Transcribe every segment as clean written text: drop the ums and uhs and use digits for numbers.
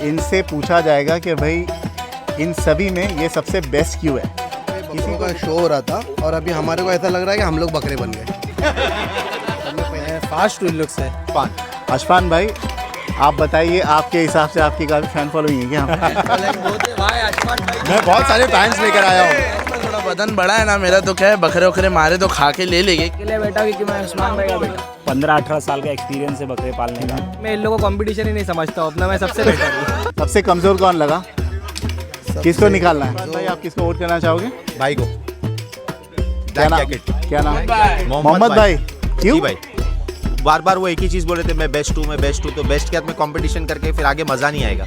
इनसे पूछा जाएगा कि भाई इन सभी में ये सबसे बेस्ट क्यों है। किसी का शो हो रहा था और अभी हमारे को ऐसा लग रहा है कि हम लोग बकरे बन गए। फास्ट लुक्स है। अशफान भाई आप बताइए, आपके हिसाब से आपकी काफ़ी फैन फॉलोइंग है क्या? मैं बहुत सारे फैंस लेकर आया हूँ। थोड़ा बदन बड़ा है ना मेरा, तो क्या है बकरे वकरे मारे तो खा के ले लेंगे। बेटा क्योंकि मैं उस्मान भाई का बेटा 15-18 साल का एक्सपीरियंस है बकरे पालने का। मैं इन लोगों को कंपटीशन ही नहीं समझता हूँ अपना, मैं सबसे बेटर हूँ। सबसे कमज़ोर कौन लगा? किसको निकालना है भाई? आप किसको वोट करना चाहोगे? भाई को क्या नाम? मोहम्मद भाई। क्यों भाई? बार बार वो एक ही चीज बोल रहे थे, मैं बेस्ट हूँ मैं बेस्ट हूँ। तो बेस्ट के हाथ में कंपटीशन करके फिर आगे मजा नहीं आएगा।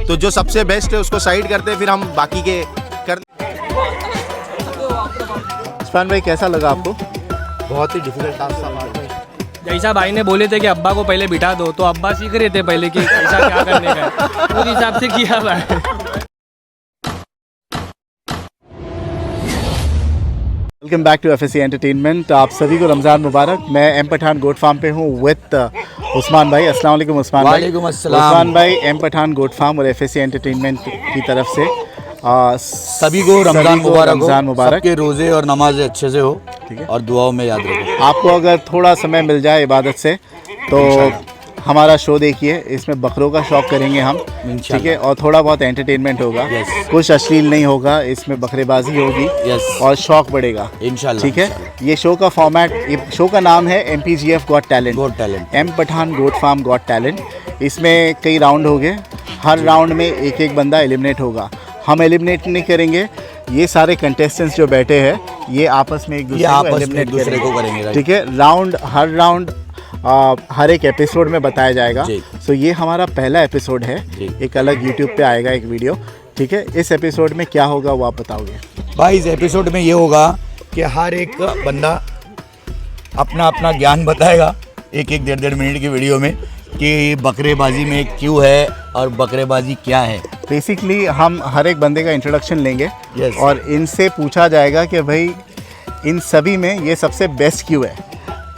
तो जो सबसे बेस्ट है उसको साइड करते फिर हम बाकी के कर। इरफान भाई कैसा लगा आपको? बहुत ही डिफिकल्ट टास्क था। जैसा भाई ने बोले थे कि अब्बा को पहले बिठा दो, तो अब्बा सीख रहे थे पहले कि कैसा क्या करने का है, उस हिसाब से किया भाई। Welcome back to FSC entertainment. आप सभी को रमज़ान मुबारक। मैं एम पठान गोट फार्म पे हूँ विद उस्मान भाई। अस्सलाम वालेकुम उस्मान भाई। वालेकुम अस्सलाम। उस्मान भाई एम पठान गोट फार्म और एफएससी एंटरटेनमेंट की तरफ से सभी को रमज़ान मुबारक। सबके रोज़े और नमाज़ें अच्छे से हो, ठीक है, और दुआओं में याद रखो। आपको अगर थोड़ा समय मिल जाए इबादत से तो हमारा शो देखिए। इसमें बकरों का शौक करेंगे हम, ठीक है, और थोड़ा बहुत एंटरटेनमेंट होगा। कुछ अश्लील नहीं होगा, इसमें बकरेबाजी होगी और शौक बढ़ेगा इंशाल्लाह। ठीक है, ये शो का फॉर्मेट, ये शो का नाम है MPGF got talent, M Pathan goat farm got talent. इसमें कई राउंड होंगे, हर राउंड में एक एक बंदा एलिमिनेट होगा। हम एलिमिनेट नहीं करेंगे, ये सारे कंटेस्टेंट्स जो बैठे हैं ये आपस में एक दूसरे को करेंगे। ठीक है, हर राउंड हर एक एपिसोड में बताया जाएगा। सो ये हमारा पहला एपिसोड है, एक अलग यूट्यूब पे आएगा एक वीडियो। ठीक है, इस एपिसोड में क्या होगा वो आप बताओगे? भाई इस एपिसोड में ये होगा कि हर एक बंदा अपना अपना ज्ञान बताएगा एक एक 1.5 मिनट की वीडियो में कि बकरेबाजी में क्यों है और बकरेबाजी क्या है। बेसिकली हम हर एक बंदे का इंट्रोडक्शन लेंगे और इनसे पूछा जाएगा कि भाई इन सभी में ये सबसे बेस्ट क्यों है।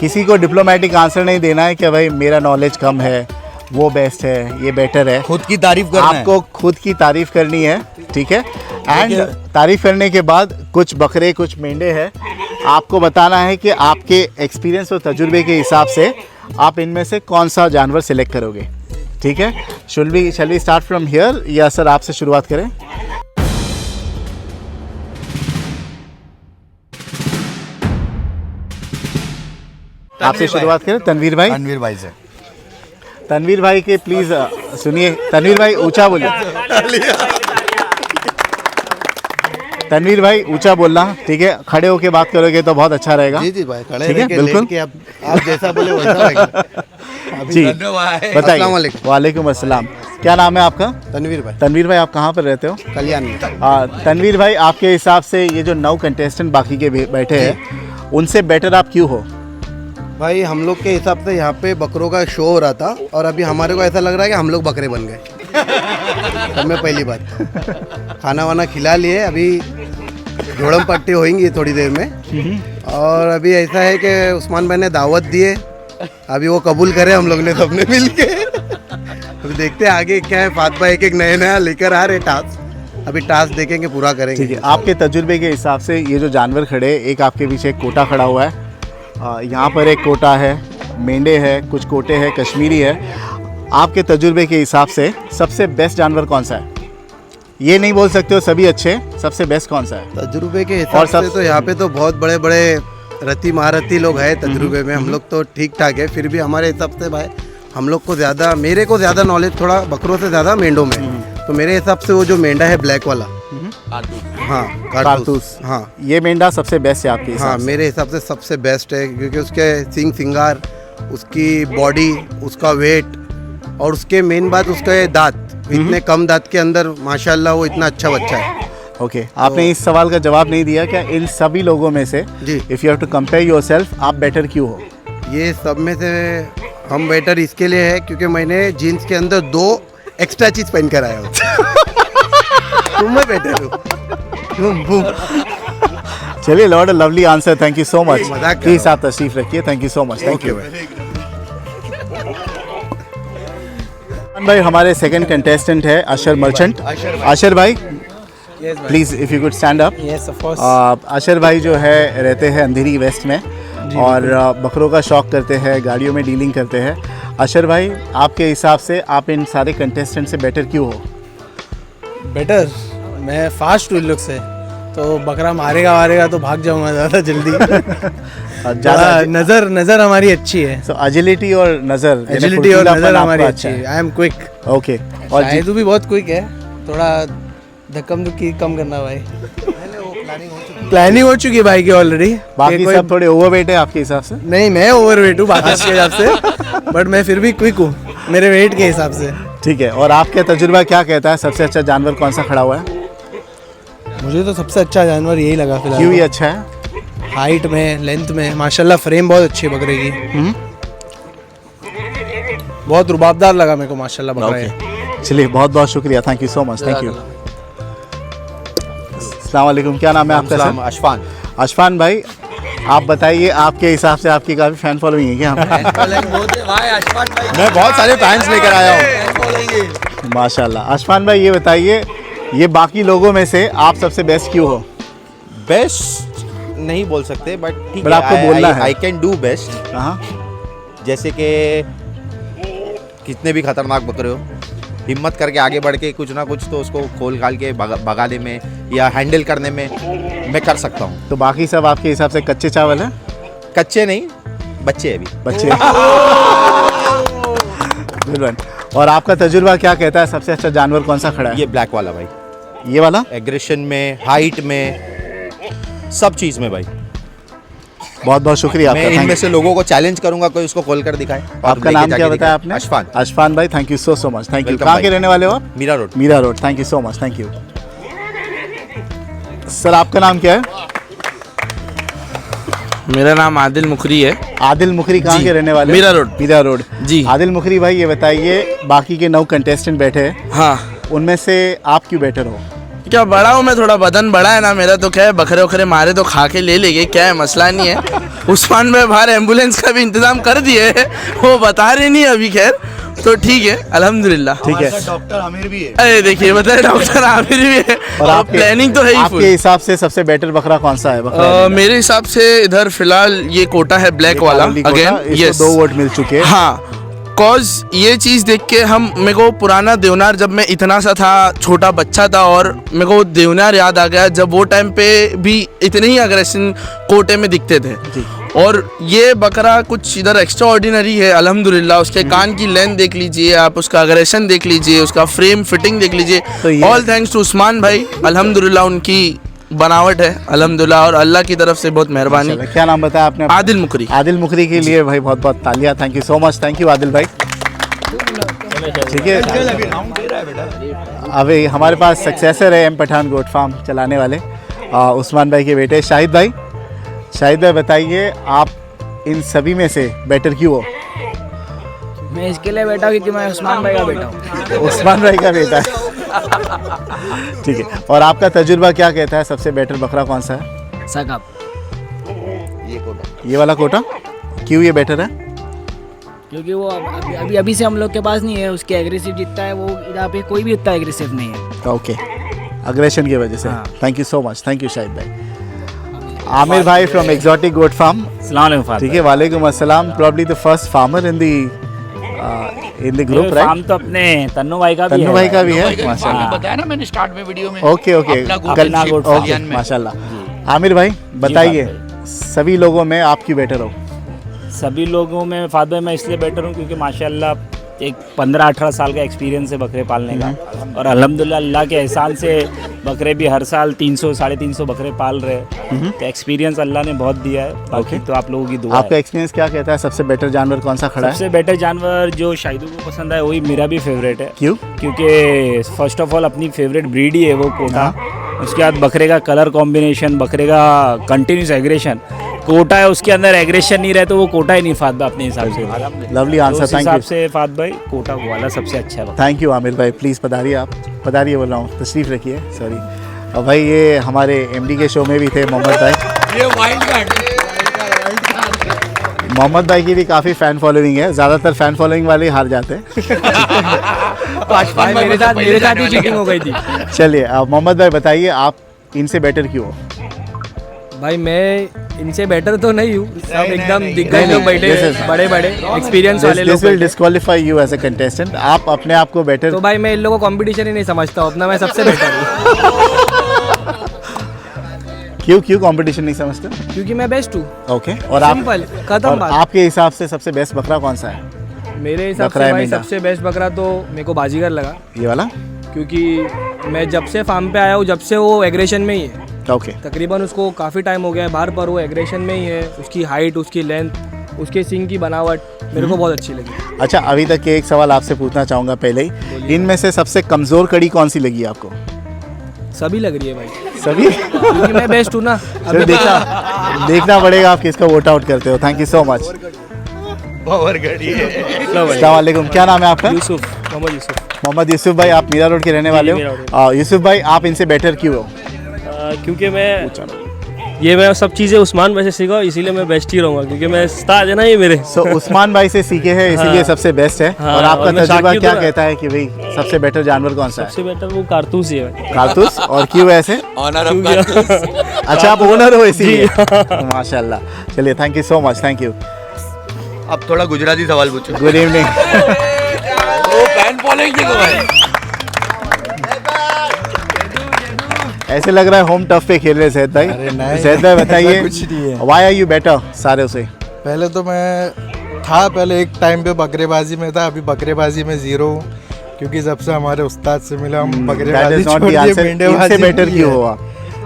किसी को डिप्लोमेटिक आंसर नहीं देना है कि भाई मेरा नॉलेज कम है, वो बेस्ट है, ये बेटर है। खुद की तारीफ करना है, आपको खुद की तारीफ करनी है। ठीक है, एंड तारीफ करने के बाद कुछ बकरे कुछ मेंढे हैं, आपको बताना है कि आपके एक्सपीरियंस और तजुर्बे के हिसाब से आप इनमें से कौन सा जानवर सिलेक्ट करोगे। ठीक है, shall we start from here, या सर आपसे शुरुआत करें? आपसे शुरुआत करें तनवीर भाई। से तनवीर भाई के प्लीज सुनिए। तनवीर भाई ऊंचा बोलिए। तनवीर भाई ऊंचा बोलना, ठीक है, खड़े होके बात करोगे तो बहुत अच्छा रहेगा। जी भाई खड़े, ठीक है, बिल्कुल आप जैसा बोले वैसा रहेगा। जी बताइए। वालेकुम अस्सलाम। क्या नाम है आपका? तनवीर भाई। तनवीर भाई आप कहाँ पर रहते हो? कल्याण में। तनवीर भाई आपके हिसाब से ये जो 9 कंटेस्टेंट बाकी के बैठे हैं उनसे बेटर आप क्यों हो? भाई हम लोग के हिसाब से यहाँ पे बकरों का शो हो रहा था और अभी हमारे को ऐसा लग रहा है कि हम लोग बकरे बन गए। तब में पहली बात खाना वाना खिला लिए, अभी जोड़म पट्टी होएंगी थोड़ी देर में। और अभी ऐसा है कि उस्मान भाई ने दावत दिए, अभी वो कबूल करे हम लोग ने सबने मिल के। अभी देखते हैं आगे क्या है। फात भाई एक एक नया लेकर आ रहे टास्क, अभी टास्क देखेंगे, पूरा करेंगे। ठीक है, आपके तजुर्बे के हिसाब से ये जो जानवर खड़े, एक आपके पीछे एक कोटा खड़ा हुआ है, यहाँ पर एक कोटा है, मेंढे है, कुछ कोटे हैं, कश्मीरी है। आपके तजुर्बे के हिसाब से सबसे बेस्ट जानवर कौन सा है? ये नहीं बोल सकते हो सभी अच्छे, सबसे बेस्ट कौन सा है? तजुर्बे के हिसाब से तो यहाँ पे तो बहुत बड़े बड़े रति महारथी लोग हैं तजुर्बे में। हम लोग तो ठीक ठाक है, फिर भी हमारे हिसाब से भाई हम लोग को ज़्यादा, मेरे को ज़्यादा नॉलेज थोड़ा बकरों से ज़्यादा मेंढों में। तो मेरे हिसाब से वो जो मेंढा है ब्लैक वाला, हाँ कारतूस, हाँ ये मेंढा सबसे बेस्ट है आपके हिसाब हाँ से? मेरे हिसाब से सबसे बेस्ट है, क्योंकि उसके सिंग सिंगार, उसकी बॉडी, उसका वेट और उसके मेन बात उसके दांत, इतने कम दांत के अंदर माशाल्लाह वो इतना अच्छा बच्चा है। ओके, आपने इस सवाल का जवाब नहीं दिया। क्या इन सभी लोगों में से जी if you have to compare yourself, आप बेटर क्यों हो? ये सब में से हम बेटर इसके लिए है क्योंकि मैंने जीन्स के अंदर 2 एक्स्ट्रा चीज पहन कर आया हूँ। तुम में बेटर हो। चलिए, lord lovely answer, thank you so much. मजाक कर प्लीज आप तशरीफ रखिए, thank you so much, thank you. भाई हमारे सेकंड कंटेस्टेंट है अशर मर्चेंट। अशर भाई please if you could stand up. Yes of course. Asher भाई जो है रहते हैं अंधेरी वेस्ट में और बकरों का शौक करते हैं, गाड़ियों में डीलिंग करते हैं। अशर भाई आपके हिसाब से आप इन सारे कंटेस्टेंट से बेटर क्यों हो? बेटर मैं फास्ट हूँ इन लोग से, तो बकरा मारेगा तो भाग जाऊंगा ज़्यादा जल्दी। ज़्यादा नज़र हमारी अच्छी है। सो एजिलिटी और नज़र, एजिलिटी और नज़र हमारी अच्छी है। I am quick. ओके। और शायद भी बहुत क्विक है, थोड़ा धक्कम धुक्की कम करना भाई। प्लानिंग हो चुकी है भाई की ऑलरेडी। बाकी सब थोड़े ओवरवेट है आपके हिसाब से? नहीं, मैं ओवरवेट हूँ बाकी के हिसाब से, बट मैं फिर भी क्विक हूँ मेरे वेट के हिसाब से। ठीक है। और आपका तजुर्बा क्या कहता है सबसे अच्छा जानवर कौन सा खड़ा हुआ है? मुझे तो सबसे अच्छा जानवर यही लगा फिलहाल। क्यों ये अच्छा है? हाइट में, लेंथ में, माशाल्लाह फ्रेम बहुत अच्छी है बकरे की। बहुत रुबाबदार लगा मेरे को माशाल्लाह बकरा ये। चलिए बहुत बहुत शुक्रिया, thank you so much, thank you. अस्सलाम वालेकुम, क्या नाम है आपका सर? अशफान। अशफान भाई आप बताइए, आपके हिसाब से आपकी काफ़ी फ़ैन फॉलोइंग है क्या? मैं बहुत सारे फैंस लेकर आया हूँ। माशाल्लाह। अशफान भाई ये बताइए, ये बाकी लोगों में से आप सबसे बेस्ट क्यों हो? बेस्ट नहीं बोल सकते बट ठीक But है, आपको बोलना है। I can do best. हाँ जैसे कि कितने भी खतरनाक बकरे हो, हिम्मत करके आगे बढ़ के कुछ ना कुछ तो उसको खोल खाल के भगाने में या हैंडल करने में मैं कर सकता हूँ। तो बाकी सब आपके हिसाब से कच्चे चावल हैं? कच्चे नहीं, बच्चे हैं अभी। बच्चे। बिल्कुल। और आपका तजुर्बा क्या कहता है सबसे अच्छा जानवर कौन सा खड़ा है? ये ब्लैक वाला भाई, ये वाला? एग्रेशन में, हाइट में, सब चीज़ में भाई। बहुत बहुत शुक्रिया मैं आपका, इनमें thank से लोगों को चैलेंज करूंगा कोई उसको खोल कर दिखाए। you। आपका नाम क्या बताया आपने? अशफान। अशफान भाई thank you so much, thank you. Welcome कहाँ भाई। के रहने वाले हो आप? Mira Road. Mira Road, thank you so much, thank you. Sir आपका नाम क्या है? मेरा नाम आदिल मुखरी है। आदिल मुखरी कहाँ जी, के रहने वाले हो? मीरा रोड। मीरा रोड जी। आदिल मुखरी भाई ये बताइए, बाकी के 9 कंटेस्टेंट बैठे हैं, हाँ, उनमें से आप क्यों बेटर हो? क्या बड़ा हूँ मैं, थोड़ा बदन बड़ा है ना मेरा, तो क्या है बकरे वकरे मारे तो खा के ले लेंगे, क्या है मसला नहीं है। उस्मान में बाहर एम्बुलेंस का भी इंतजाम कर दिए है, वो बता रहे नहीं अभी, खैर तो ठीक है अल्हम्दुलिल्लाह। ठीक है। डॉक्टर आमिर भी है। अरे देखिए बताए डॉक्टर आमिर भी है, और प्लानिंग तो है ही आपके full। हिसाब से सबसे बेटर बकरा कौन सा है? बकरा मेरे हिसाब से इधर फिलहाल ये कोटा है, ब्लैक वाला अगेन। यस, 2 वोट मिल चुके हैं। हाँ, कॉज ये चीज़ देख के हम, मेरे को पुराना देवनार, जब मैं इतना सा था, छोटा बच्चा था, और मेरे को देवनार याद आ गया जब वो टाइम पे भी इतने ही अग्रेशन कोटे में दिखते थे। और ये बकरा कुछ इधर एक्स्ट्रा ऑर्डिनरी है अल्हम्दुलिल्लाह। उसके कान की लेंथ देख लीजिए आप, उसका अग्रेशन देख लीजिए, उसका फ्रेम फिटिंग देख लीजिए। तो ये- ऑल थैंक्स टू उस्मान भाई, अल्हम्दुलिल्लाह उनकी बनावट है अल्हम्दुलिल्लाह, और अल्लाह की तरफ से बहुत मेहरबानी। माशाल्लाह। क्या नाम बताया आपने? आदिल मुकरी। आदिल मुखरी के लिए भाई बहुत बहुत तालियां, thank you so much, thank you Adil भाई। ठीक है, अभी हमारे पास सक्सेसर है एम पठान गोट फार्म चलाने वाले उस्मान भाई के बेटे शाहिद भाई। शाहिद भाई बताइए, आप इन सभी में से बेटर क्यों हो? मैं इसके लिए बैठा हूँ क्योंकि मैं उस्मान भाई का बेटा हूँ। उस्मान भाई का बेटा है। ठीक है। और आपका तजुर्बा क्या कहता है सबसे बेटर बकरा कौन सा है? सकअप। ये वाला कोटा? क्यों ये बेटर है? क्योंकि वो अभी से हम लोग के पास नहीं है, उसके एग्रेसिव जितना है वो यहाँ पे कोई भी उतना एग्रेसिव नहीं है। ओके, अग्रेशन की वजह से। हाँ। Thank you so much, thank you Shahid भाई। आमिर भाई फ्रॉम एक्सोटिक गोट फार्म। ठीक है, वालेकुम अस्सलाम। Probably the first farmer in the group, right? Farm तो अपने तन्नू भाई का भी तन्नू है। भाई का भी है, माशाल्लाह। बताया ना मैंने स्टार्ट में वीडियो में। ओके ओके, अपना गोट फार्म। ओके, माशाल्लाह। आमिर भाई बताइए, सभी लोगों में आप क्यों बेटर हो? सभी लोगों में फाद भाई मैं इसलिए बेटर हूँ क्योंकि माशाल्लाह एक 15-18 साल का एक्सपीरियंस है बकरे पालने का, और अल्हम्दुलिल्लाह अल्लाह के एहसान से बकरे भी हर साल 300-350 बकरे पाल रहे हैं। तो एक्सपीरियंस अल्लाह ने बहुत दिया है, बाकी तो आप लोगों की दुआ आपका है। एक्सपीरियंस क्या कहता है सबसे बेटर जानवर कौन सा खड़ा है? सबसे बेटर जानवर जो शाहिदों को पसंद है वही मेरा भी फेवरेट है। क्यों? क्योंकि फर्स्ट ऑफ ऑल अपनी फेवरेट ब्रीड ही है वो कोटा। उसके बाद बकरे का कलर कॉम्बिनेशन, बकरे का कंटिन्यूस एग्रेशन। कोटा है उसके अंदर एग्रेशन नहीं रहे तो वो कोटा ही नहीं फाद भाई अपने हिसाब से। लवली तो आंसर, उस थैंक हिसाब यू। से फाद भाई कोटा वाला सबसे अच्छा है। थैंक यू आमिर भाई, प्लीज़ पधारिए, आप पधारिए बोल रहा हूँ, तशरीफ़ रखिए, सॉरी। और भाई ये हमारे एमडी के शो में भी थे मोहम्मद भाई। ये वाइल्ड कार्ड। मोहम्मद भाई की भी काफ़ी फ़ैन फॉलोइंग है, ज़्यादातर फ़ैन फॉलोइंग वाले ही हार जाते हैं। भाई मेरे साथ ही चीटिंग हो गई थी। चलिए अब मोहम्मद भाई बताइए, आप इनसे बेटर क्यों हो? भाई मैं इनसे बेटर तो नहीं हूँ, सब एकदम नहीं, दिग्गज लोग बैठे this हैं, is- बड़े बड़े एक्सपीरियंस वाले लोग दिस विल बैठे हैं। Disqualify you as a contestant. आप अपने आप को बेटर तो भाई मैं इन लोगों को कंपटीशन ही नहीं समझता हूँ, अपना मैं सबसे बेटर हूँ क्यों कंपटीशन नहीं समझते? क्योंकि मैं बेस्ट हूँ। ओके, और आप सिंपल खत्म और बात। आपके हिसाब से सबसे बेस्ट बकरा कौन सा है? मेरे हिसाब बकरा से है भाई मेंढा। सबसे बेस्ट बकरा तो मेरे को बाजीगर लगा, ये वाला? क्योंकि मैं जब से फार्म पे आया हूँ जब से वो एग्रेशन में ही है, ओके, तकरीबन उसको काफ़ी टाइम हो गया है बाहर, पर वो एग्रेशन में ही है। उसकी हाइट, उसकी लेंथ, उसके सिंग की बनावट मेरे को बहुत अच्छी लगी। अच्छा अभी तक के एक सवाल आपसे पूछना चाहूँगा पहले ही, इनमें से सबसे कमज़ोर कड़ी कौन सी लगी आपको? सभी लग रही है भाई, सभी? क्योंकि मैं बेस्ट हूँ ना। चलो देखना पड़ेगा आप किसका वोट आउट करते हो। Thank you so much. Power घड़ी है। अस्सलाम वालेकुम, क्या नाम है आपका? यूसुफ, मोहम्मद यूसुफ। मोहम्मद यूसुफ भाई, आप मीरा रोड के रहने वाले मीरा हो। यूसुफ भाई, आप इनसे बेटर क्यों हो? क्योंकि मैं सब चीज़ें उस्मान भाई से सीखा, इसीलिए मैं बेस्ट ही रहूँगा, क्योंकि मैं उस्ताद है ना ये मेरे। सो उस्मान भाई से सीखे हैं इसीलिए हाँ। सबसे बेस्ट है। हाँ, और आपका और मैं तजुर्बा शाकिर क्या तो- कहता है कि भाई सबसे बेटर जानवर कौन सा है? सबसे बेटर वो कारतूस ही है। कारतूस। और क्यों ऐसे? ऑनर ऑफ कारतूस। अच्छा आप ओनर हो इसीलिए? माशाल्लाह। चलिए thank you so much, thank you. अब थोड़ा गुजराती सवाल पूछो। Good evening. वो फैन फॉलोइंग देखो भाई। ऐसे लग रहा है होम टफ पे खेल रहे हैं जैद भाई। जैद भाई बताइए, कुछ नहीं है। व्हाई आर यू बेटर सारे से? पहले तो मैं था, पहले एक टाइम पे बकरेबाजी में था, अभी बकरेबाजी में जीरो हूँ, क्योंकि जब से हमारे उस्ताद से मिला हम दैट बकरेबाजी इज नॉट छोड़ द दिए, आंसर। मेंढेबाजी इनसे बेटर की क्यों है। हुआ?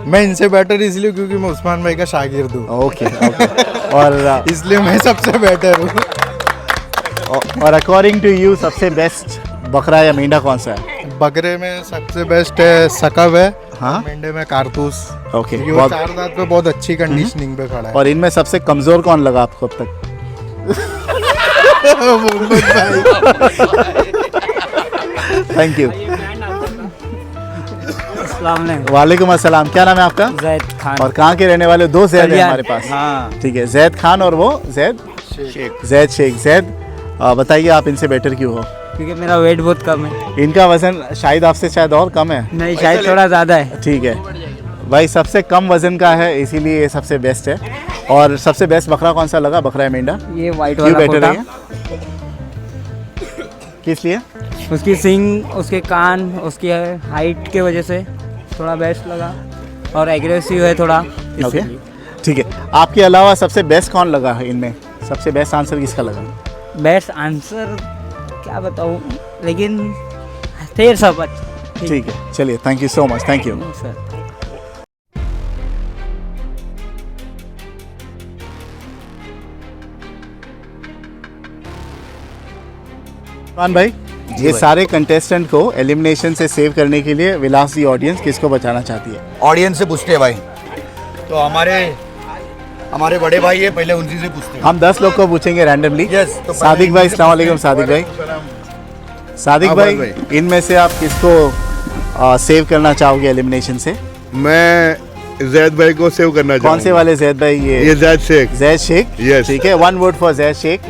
मैं इनसे बेटर इसलिए क्योंकि मैं उस्मान भाई का शागिर्द हूँ, ओके ओके। इसलिए मैं सबसे बेटर हूँ। और अकॉर्डिंग टू यू सबसे बेस्ट बकरा या मेंढा कौन सा है? बकरे में सबसे बेस्ट है सकब है, हाँ? मेंढे में कारतूस। ओके, क्योंकि वो बहुत। चार दांत पे बहुत अच्छी कंडीशनिंग पे खड़ा है। और इनमें सबसे कमजोर कौन लगा आपको अब तक? मोहम्मद भाई। Thank you. वालेकुम अस्सलाम, क्या नाम है आपका? जैद खान। और कहाँ के रहने वाले हो? दो जैद है हमारे पास। हाँ। ठीक है, जैद खान और वो जैद जैद शेख। जैद बताइए, आप इनसे बेटर क्यों हो? क्योंकि मेरा वेट बहुत कम है। इनका वजन शायद आपसे शायद और कम है। नहीं, शायद थोड़ा ज़्यादा है। ठीक है भाई, सबसे कम वजन का है इसीलिए ये सबसे बेस्ट है। और सबसे बेस्ट बकरा कौन सा लगा? बकरा या मेंढा? ये वाइट क्यों वाला बेटर कोटा, है? किस लिए? उसकी सिंग, उसके कान, उसकी हाइट के वजह से थोड़ा बेस्ट लगा, और एग्रेसिव है थोड़ा, ओके इसलिए। ठीक है। आपके अलावा सबसे बेस्ट कौन लगा है इनमें? सबसे बेस्ट आंसर किसका लगा? बेस्ट आंसर क्या बताऊँ, लेकिन थे सब अच्छे। ठीक है, चलिए thank you so much, thank you. Sir. Irfan भाई, ये सारे कंटेस्टेंट को एलिमिनेशन से सेव करने के लिए विलास दी ऑडियंस किसको बचाना चाहती है? ऑडियंस से पूछते हैं भाई। तो हमारे बड़े भाई है, पहले उनसे से पूछते हैं। हम 10 लोग को पूछेंगे रैंडमली। Yes, तो सादिक भाई, अस्सलाम वालेकुम। सादिक भाई, सादिक हाँ, भाई, भाई। इनमें से आप किसको सेव करना चाहोगे एलिमिनेशन से? मैं जैद भाई को सेव करना कौन से वाले जैद भाई? ये जैद शेख। जैद शेख। Yes. ठीक है, 1 वोट फॉर जैद शेख।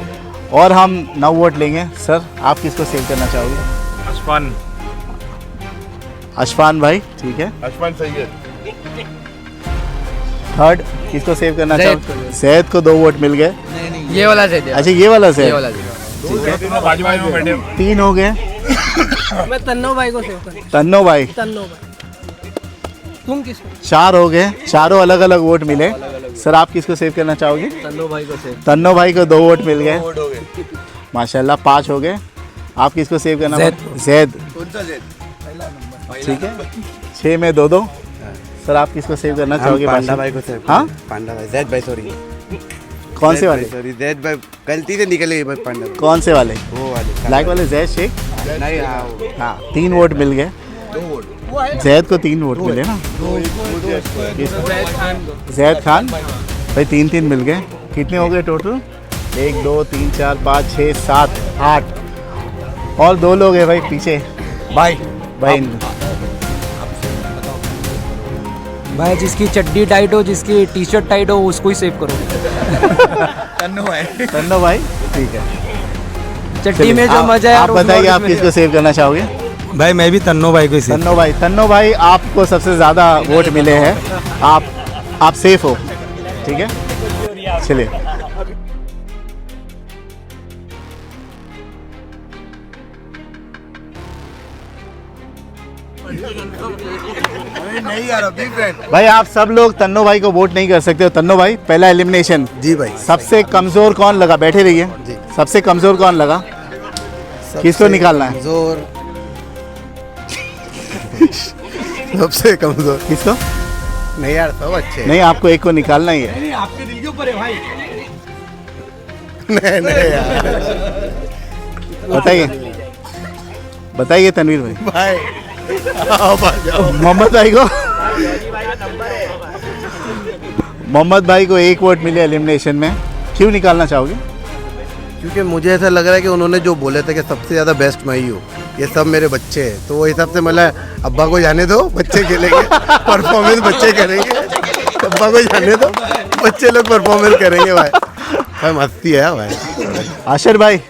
और हम 9 वोट लेंगे। सर, आप किसको सेव करना चाहोगे? अशफान। अशफान भाई, ठीक है। अशफान सही है। थर्ड किसको सेव करना चाहोगे? जैद को 2 वोट मिल गए। ये वाला जैद। अच्छा, ये वाला जैद। बाजू में बैठे। 3 हो गए। मैं तन्नो भाई को सेव कर। तन्नो भाई। तन्नो भाई। तुम किसको? 4 हो गए। चारों अलग अलग वोट मिले। सर, आप किसको सेव करना चाहोगे? तन्नो भाई को सेव। तन्नो भाई को 2 वोट मिल गए। माशाल्लाह, 5 हो गए। आप किसको सेव करना? जैद। ठीक है, 6 में 2-2। सर, आप किसको सेव करना चाहोगे? पांडा भाई को सेव। हाँ, पांडा भाई, जैद भाई, सॉरी कौन से वाले? सॉरी, जैद भाई गलती से निकले भाई, पांडा कौन से वाले? वो वाले ब्लैक वाले जैद शेख। नहीं। हाँ, 3 वोट मिल गए। जैद को 3 वोट मिले ना? जैद खान भाई, 3-3 मिल गए। कितने हो गए टोटल? 1 2 3 4 5 6 7 8। और 2 लोग हैं भाई पीछे। भाई भाई भाई जिसकी चड्डी टाइट हो, जिसकी टी शर्ट टाइट हो, उसको ही सेव करो। तन्नो भाई ठीक है। चड्डी में जो मजा है आप बताइए आप किसको सेव करना चाहोगे? भाई मैं भी तन्नो भाई को तन्नो भाई आपको सबसे ज़्यादा वोट मिले हैं, आप सेफ हो, ठीक है। चलिए नहीं यार अभी फ्रेंड। भाई आप सब लोग तन्नो भाई को वोट नहीं कर सकते हो। तन्नो भाई पहला एलिमिनेशन। जी भाई। सबसे कमजोर कौन लगा? बैठे रहिए। सबसे कमजोर कौन लगा? किसको निकालना है? सबसे कमजोर किसको? नहीं यार सब अच्छे हैं। नहीं, आपको एक को निकालना ही है। नहीं आपके दिल के ऊपर है भाई। नहीं यार बताइए तनवीर भाई। भाई मोहम्मद भाई को मोहम्मद भाई को एक वोट मिले एलिमिनेशन में। क्यों निकालना चाहोगे? क्योंकि मुझे ऐसा लग रहा है कि उन्होंने जो बोले थे कि सबसे ज़्यादा बेस्ट मैं ही हूँ, ये सब मेरे बच्चे हैं, तो वो हिसाब से मतलब अब्बा को जाने दो, बच्चे खेलेंगे, परफॉर्मेंस बच्चे करेंगे। अब्बा को जाने दो, बच्चे लोग परफॉर्मेंस करेंगे। भाई मस्ती है भाई। आशर भाई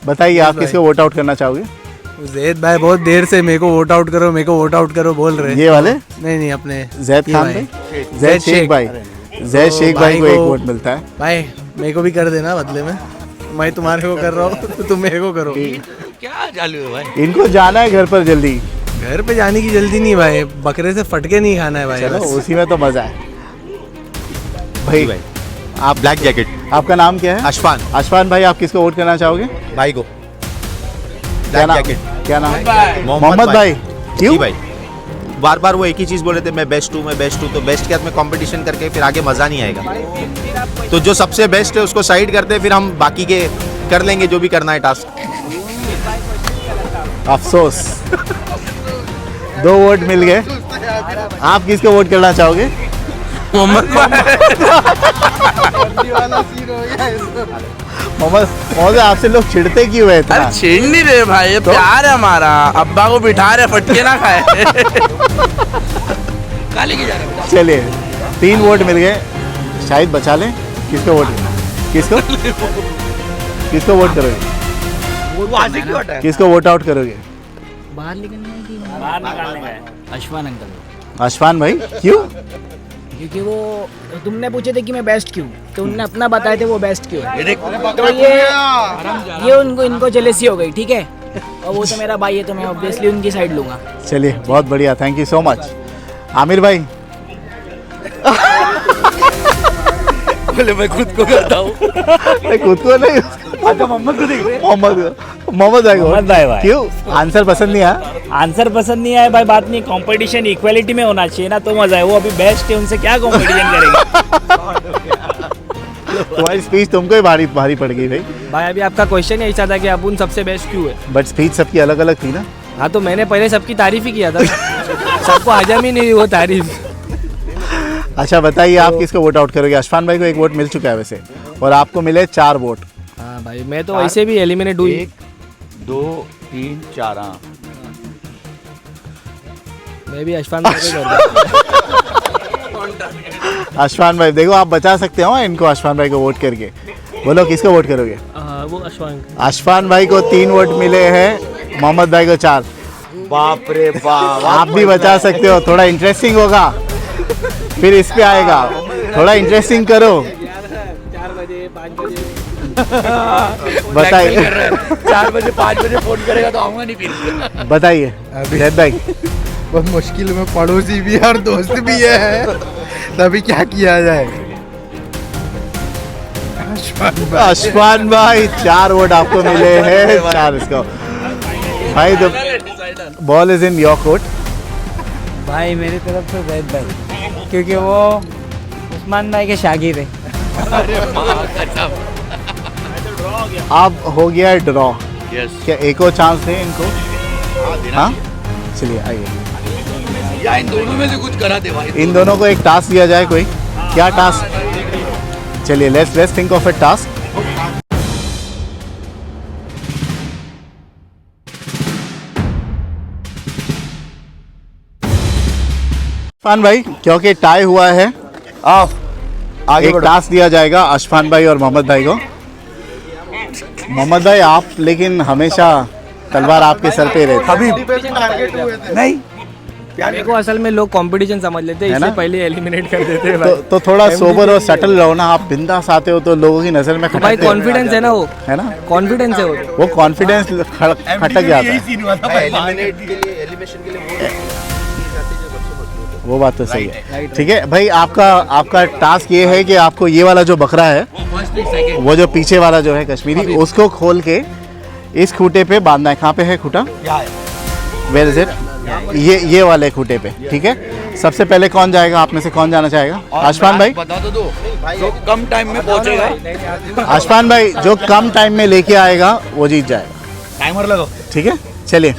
बताइए आप किसको वोट आउट करना चाहोगे? जैद भाई बहुत देर से मेरे को वोट आउट करो, मेरे को वोट आउट करो बोल रहे हैं। ये वाले नहीं अपने जैद खान भाई, जैद शेख भाई, जैद शेख भाई को एक वोट मिलता है। भाई मेरे को भी कर देना बदले में, मैं तुम्हारे को कर रहा हूँ तो तुम मेरे को करो। क्या चालू है भाई? इनको जाना है घर पर जल्दी। घर पे जाने की जल्दी नहीं भाई, बकरे से फटके नहीं खाना है भाई। चलो बस। उसी में तो मजा है भाई। आप ब्लैक जैकेट। आपका नाम क्या है? अशफान अशफान भाई आप किसको वोट करना चाहोगे? भाई को। क्या ब्लैक नाम? जैकेट। क्या नाम? मोहम्मद भाई। क्यों जी भाई, बार बार वो एक ही चीज़ बोल रहे थे, मैं बेस्ट हूँ, तो बेस्ट के साथ में कंपटीशन करके फिर आगे मज़ा नहीं आएगा। तो जो सबसे बेस्ट है उसको साइड करते हैं, फिर हम बाकी के कर लेंगे जो भी करना है टास्क। अफसोस 2 वोट मिल गए। आप किसको वोट करना चाहोगे? मोहम्मद आपसे लोग चिढ़ते क्यों है इतना? अरे छेड़ नहीं रहे भाई, ये प्यार है हमारा। अब्बा को बिठा रहे, फटके ना खाए। काले की जा रहा है। चलिए 3 वोट मिल गए, शायद बचा लें। किसको वोट किसको किसको वोट करोगे? वो आशिक क्यों हटा है? किसको वोट आउट करोगे? बाहर निकालने का है। अशफान अंकल, अशफान भाई क्यों? क्योंकि वो तुमने पूछे थे कि मैं बेस्ट क्यों, तो उनने अपना बताए थे वो बेस्ट क्यों है। ये देख तो ये उनको इनको जेलेसी हो गई, ठीक है। और वो तो मेरा भाई है, तो मैं ऑब्वियसली उनकी साइड लूंगा। चलिए बहुत बढ़िया, thank you so much. Aamir भाई बोले मैं खुद को करता हूँ। खुद को नहीं, अच्छा मोहम्मद को देख रहे हैं? मोहम्मद भाई को। मोहम्मद भाई। क्यों? आंसर पसंद नहीं आया? आंसर पसंद नहीं आया भाई, बात नहीं, कंपटीशन इक्वालिटी में होना चाहिए ना, तो मजा है। वो अभी बेस्ट है, उनसे क्या कंपटीशन करेंगे। तुम्हारी स्पीच तुमको ही भारी भारी पड़ गई भाई। भाई अभी आपका क्वेश्चन ही ऐसा था कि अपुन सबसे बेस्ट क्यों है। बट स्पीच सबकी अलग अलग थी ना। हाँ तो मैंने पहले सबकी तारीफ ही किया था। सबको हजम ही नहीं हुई वो तारीफ। अच्छा बताइए आप किसको वोट आउट करोगे? अशफान भाई को एक वोट मिल चुका है वैसे, और आपको मिले 4 वोट। हाँ भाई मैं तो वैसे भी एलिमिनेट हुई। 1 2 3 4 हाँ। मैं भी अशफान भाई को कर दूँ। अशफान भाई देखो आप बचा सकते हो इनको, अशफान भाई को वोट करके। बोलो किसको वोट करोगे? वो अशफाक। अशफान भाई को 3 वोट मिले हैं, मोहम्मद भाई को 4। बाप रे बाप। आप भी बचा सकते हो, थोड़ा इंटरेस्टिंग होगा, फिर इस पे आएगा। थोड़ा इंटरेस्टिंग करो। 4 बजे 5 बजे बताइए 4 बजे 5 बजे फोन करेगा तो आऊंगा नहीं फिर। बताइए जैद भाई। बहुत मुश्किल में पड़ोसी भी है और दोस्त भी है, तभी क्या किया जाए। अशफान भाई 4 वोट आपको मिले हैं, 4 इसको। भाई the ball is in your court. भाई मेरी तरफ से जैद भाई, क्योंकि वो उस्मान भाई के शागिर्द है। अब हो गया है ड्रॉ। यस क्या एक और चांस दे इनको? हाँ चलिए आइए, या इन दोनों में से कुछ करा दे भाई। इन दोनों को एक टास्क दिया जाए। कोई क्या टास्क? चलिए let's think of a task. Ashfan भाई क्योंकि टाई हुआ है आओ आगे एक बढ़ो। टास्क दिया जाएगा अशफान भाई और मोहम्मद भाई को। मोहम्मद भाई आप लेकिन हमेशा तलवार आपके सर पे रहती अभी नहीं मेरे को असल में लोग कंपटीशन समझ लेते हैं, है ना? इससे पहले एलिमिनेट कर देते हैं तो थोड़ा सोबर और सटल रहो ना, आप बिंदास आते हो तो लोगों की नजर में भाई खटकते हो, कॉन्फिडेंस है ना, वो है ना? कॉन्फिडेंस है वो कॉन्फिडेंस खटक जाता है। वो बात तो सही है। ठीक है भाई, आपका टास्क ये है कि आपको ये वाला जो बकरा है, वो जो पीछे वाला जो है कश्मीरी, उसको खोल के इस खूटे पे बांधना है। कहाँ पे है खूटा? Where is it? ये वाले खूटे पे। ठीक है, सबसे पहले कौन जाएगा? आप में से कौन जाना चाहेगा? अशफान भाई। बता तो दो जो कम टाइम में पहुंचेगा। अशफान भाई जो कम टाइम में लेके आएगा वो जीत जाएगा। टाइमर लगाओ। ठीक है, चलिए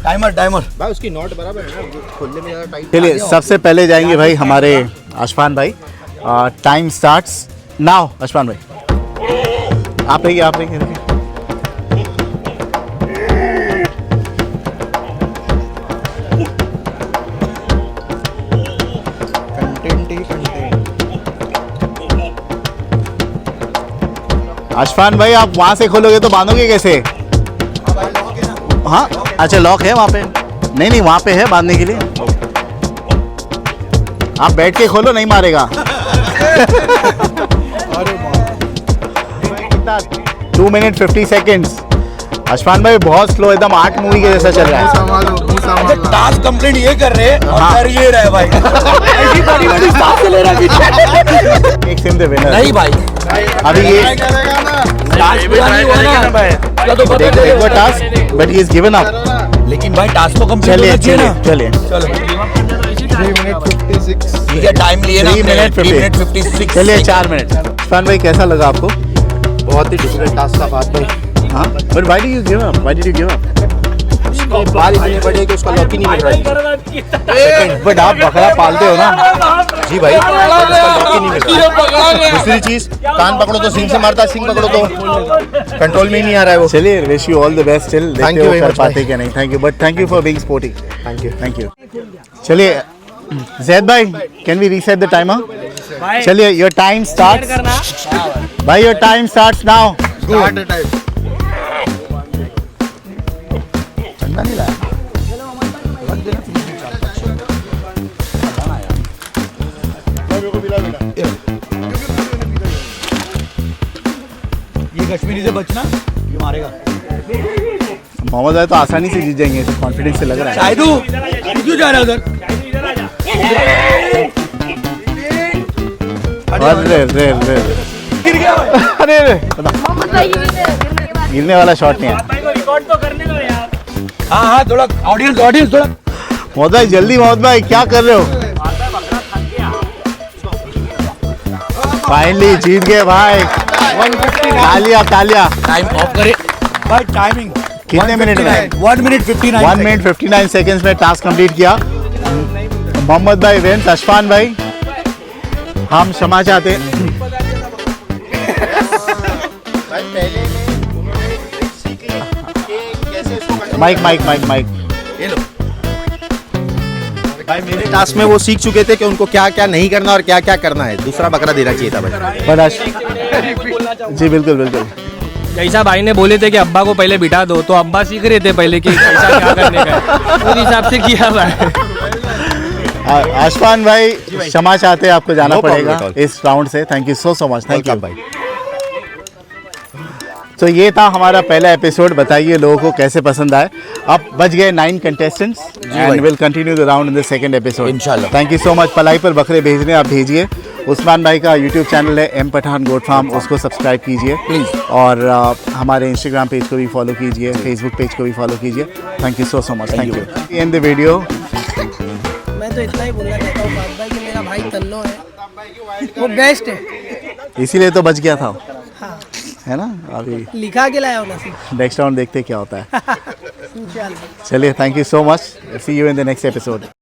टाइमर भाई उसकी नॉट बराबर है ना, खोलने में ज़्यादा टाइट। चलिए सबसे पहले जाएंगे भाई हमारे अशफान भाई। Time starts now. अशफान भाई आप रहिए। अशफान भाई आप वहां से खोलोगे तो बांधोगे कैसे? हाँ अच्छा, लॉक है वहां पे? नहीं वहां पे है बांधने के लिए। आप बैठ के खोलो, नहीं मारेगा। 2 मिनट 50 सेकेंड्स। अशफान भाई बहुत स्लो, एकदम 8 मूवी के जैसा चल रहा है। टास्क कंप्लीट ये कर रहे हैं और हाँ। कर ये रहे भाई। ऐसी बड़ी सांस ले रहा है। एक सिम द विनर। नहीं भाई अभी ये टास्क पूरा नहीं हुआ ना क्या तो पता देखो task, but he is given up. लेकिन भाई टास्क तो कंप्लीट चलिए होना चाहिए ना। चलिए चलो 3 मिनट 56 ठीक है, टाइम लिए ना 3 मिनट 3 मिनट 56 चलिए 4 मिनट। अशफान भाई कैसा लगा आपको? बहुत ही डिफिकल्ट टास्क था बात भाई। हाँ, but why did you give up? Why did you give up? बाल इतने बड़े कि उसका लॉक ही नहीं मिल रहा है। बट आप बकरा पालते हो ना? जी भाई, उसका लॉक ही नहीं मिल रहा है। दूसरी चीज, कान पकड़ो तो सिंग से मारता है, सिंग पकड़ो तो कंट्रोल में ही नहीं आ रहा है वो। चलिए wish you all the best. Still Thank देखते you हो very कर much, पाते भाई। क्या नहीं। Thank you, but thank you for being sporty. Thank you. चलिए जैद भाई, can we reset the timer? चलिए योर टाइम स्टार्ट्स भाई, योर टाइम स्टार्ट्स नाउ। ठंडा नहीं लाया ये कश्मीरी से बचना, ये मारेगा। मोहम्मद भाई तो आसानी से जीत जाएंगे, कॉन्फिडेंस से लग रहा है। शायदू तू क्यों जा रहा है उधर? अरे गिर गया भाई। अरे गिरने वाला शॉट नहीं है। हाँ थोड़ा ऑडियंस थोड़ा मोहम्मद भाई जल्दी, मोहम्मद भाई क्या कर रहे हो? फाइनली जीत गए भाई। तालिया टाइम ऑफ करे भाई। टाइमिंग कितने मिनट में? 1 मिनट 59 1 मिनट 59 सेकेंड्स में टास्क कंप्लीट किया। मोहम्मद भाई विंस। अशफान भाई हम क्षमा चाहते हैं। माइक ये लो भाई मेरे टास्क में वो सीख चुके थे कि उनको क्या क्या नहीं करना और क्या क्या करना है। दूसरा बकरा देना चाहिए था भाई। पर जी बिल्कुल। जैसा भाई ने बोले थे कि अब्बा को पहले बिठा दो, तो अब्बा सीख रहे थे पहले कि कैसा क्या करने का है, उस हिसाब से किया भाई। अशफान भाई क्षमा चाहते हैं, आपको जाना No problem पड़ेगा at all. इस राउंड से। Thank you so much. Thank you Welcome भाई। तो ये था हमारा पहला एपिसोड। बताइए लोगों को कैसे पसंद आए। अब बच गए 9 contestants and will continue the round in the second episode इंशाल्लाह। Thank you so much. पलाई पर बकरे भेजने आप भेजिए। उस्मान भाई का यूट्यूब चैनल है एम पठान गोट फार्म, उसको सब्सक्राइब कीजिए Please. और हमारे इंस्टाग्राम पेज को भी फॉलो कीजिए, फेसबुक पेज को भी फॉलो कीजिए। Thank you so much. Thank you. In the video मैं तो इतना ही बोलना चाहता हूँ बात भाई कि मेरा भाई तन्नो है, वो बेस्ट है। इसीलिए तो बच गया था, हाँ है ना? अभी लिखा के लाया होना सिर्फ। नेक्स्ट राउंड देखते क्या होता है। इंशाल्लाह। चलिए thank you so much. See you in the next episode.